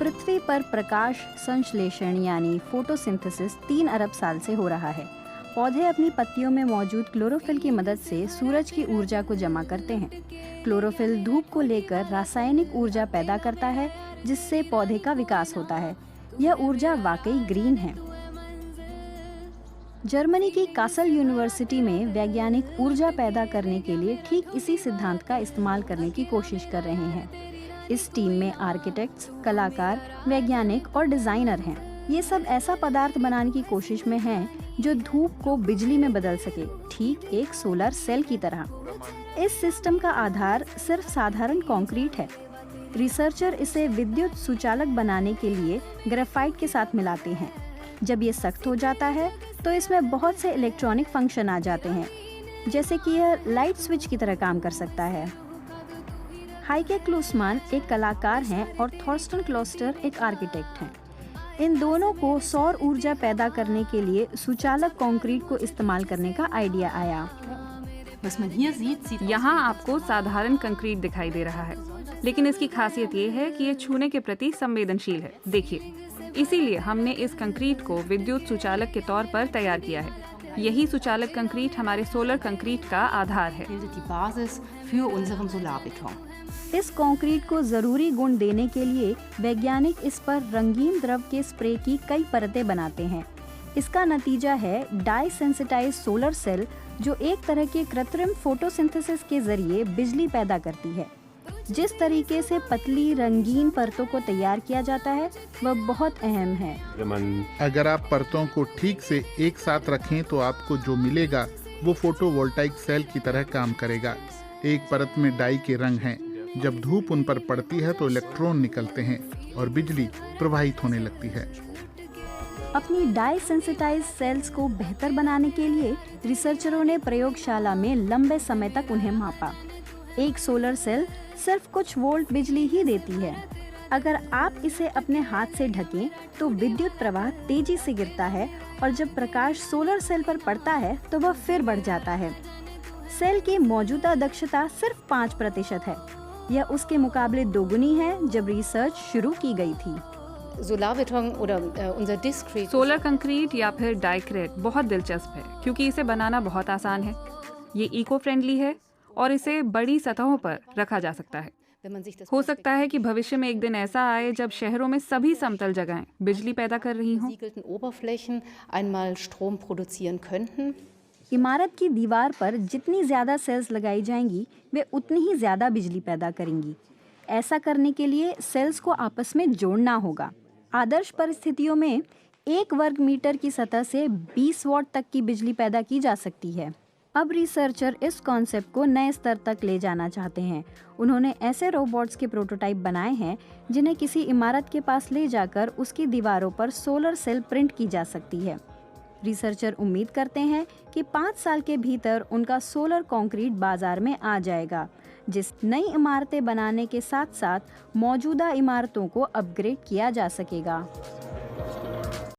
पृथ्वी पर प्रकाश संश्लेषण यानी फोटोसिंथेसिस 3 अरब साल से हो रहा है। पौधे अपनी पत्तियों में मौजूद क्लोरोफिल की मदद से सूरज की ऊर्जा को जमा करते हैं। क्लोरोफिल धूप को लेकर रासायनिक ऊर्जा पैदा करता है, जिससे पौधे का विकास होता है। यह ऊर्जा वाकई ग्रीन है। जर्मनी की कासल यूनिवर्सिटी में वैज्ञानिक ऊर्जा पैदा करने के लिए ठीक इसी सिद्धांत का इस्तेमाल करने की कोशिश कर रहे हैं। इस टीम में आर्किटेक्ट्स, कलाकार, वैज्ञानिक और डिजाइनर हैं। ये सब ऐसा पदार्थ बनाने की कोशिश में हैं जो धूप को बिजली में बदल सके, ठीक एक सोलर सेल की तरह। इस सिस्टम का आधार सिर्फ साधारण कंक्रीट है। रिसर्चर इसे विद्युत सुचालक बनाने के लिए ग्रेफाइट के साथ मिलाते हैं। जब ये सख्त हो जाता है तो इसमें बहुत से इलेक्ट्रॉनिक फंक्शन आ जाते हैं, जैसे कि यह लाइट स्विच की तरह काम कर सकता है। हाइके क्लूसमान एक कलाकार हैं और थॉर्स्टन क्लोस्टर एक आर्किटेक्ट हैं। इन दोनों को सौर ऊर्जा पैदा करने के लिए सुचालक कंक्रीट को इस्तेमाल करने का आइडिया आया। यहाँ आपको साधारण कंक्रीट दिखाई दे रहा है, लेकिन इसकी खासियत ये है कि ये छूने के प्रति संवेदनशील है। देखिए, इसीलिए हमने इस कंक्रीट को विद्युत सुचालक के तौर पर तैयार किया है। यही सुचालक कंक्रीट हमारे सोलर कंक्रीट का आधार है। इस कंक्रीट को जरूरी गुण देने के लिए वैज्ञानिक इस पर रंगीन द्रव के स्प्रे की कई परतें बनाते हैं। इसका नतीजा है डाई सेंसिटाइज सोलर सेल, जो एक तरह के कृत्रिम फोटोसिंथेसिस के जरिए बिजली पैदा करती है। जिस तरीके से पतली रंगीन परतों को तैयार किया जाता है वह बहुत अहम है। अगर आप परतों को ठीक से एक साथ रखें तो आपको जो मिलेगा वो फोटोवोल्टाइक सेल की तरह काम करेगा। एक परत में डाई के रंग हैं। जब धूप उन पर पड़ती है तो इलेक्ट्रॉन निकलते हैं और बिजली प्रवाहित होने लगती है। अपनी डाई सेंसिटाइज सेल्स को बेहतर बनाने के लिए रिसर्चरों ने प्रयोगशाला में लंबे समय तक उन्हें मापा। एक सोलर सेल सिर्फ कुछ वोल्ट बिजली ही देती है। अगर आप इसे अपने हाथ से ढकें तो विद्युत प्रवाह तेजी से गिरता है और जब प्रकाश सोलर सेल पर पड़ता है तो वह फिर बढ़ जाता है। सेल की मौजूदा दक्षता सिर्फ 5% है। यह उसके मुकाबले दोगुनी है जब रिसर्च शुरू की गई थी। सोलर कंक्रीट या फिर डाइक्रेट बहुत दिलचस्प है, क्योंकि इसे बनाना बहुत आसान है। ये इको फ्रेंडली है और इसे बड़ी सतहों पर रखा जा सकता है। हो सकता है कि भविष्य में एक दिन ऐसा आए जब शहरों में सभी समतल जगहें बिजली पैदा कर रही हों। इमारत की दीवार पर जितनी ज्यादा सेल्स लगाई जाएंगी वे उतनी ही ज्यादा बिजली पैदा करेंगी। ऐसा करने के लिए सेल्स को आपस में जोड़ना होगा। आदर्श परिस्थितियों में 1 वर्ग मीटर की सतह से 20 वॉट तक की बिजली पैदा की जा सकती है। अब रिसर्चर इस कॉन्सेप्ट को नए स्तर तक ले जाना चाहते हैं। उन्होंने ऐसे रोबोट्स के प्रोटोटाइप बनाए हैं जिन्हें किसी इमारत के पास ले जाकर उसकी दीवारों पर सोलर सेल प्रिंट की जा सकती है। रिसर्चर उम्मीद करते हैं कि 5 साल के भीतर उनका सोलर कंक्रीट बाजार में आ जाएगा, जिस नई इमारतें बनाने के साथ साथ मौजूदा इमारतों को अपग्रेड किया जा सकेगा।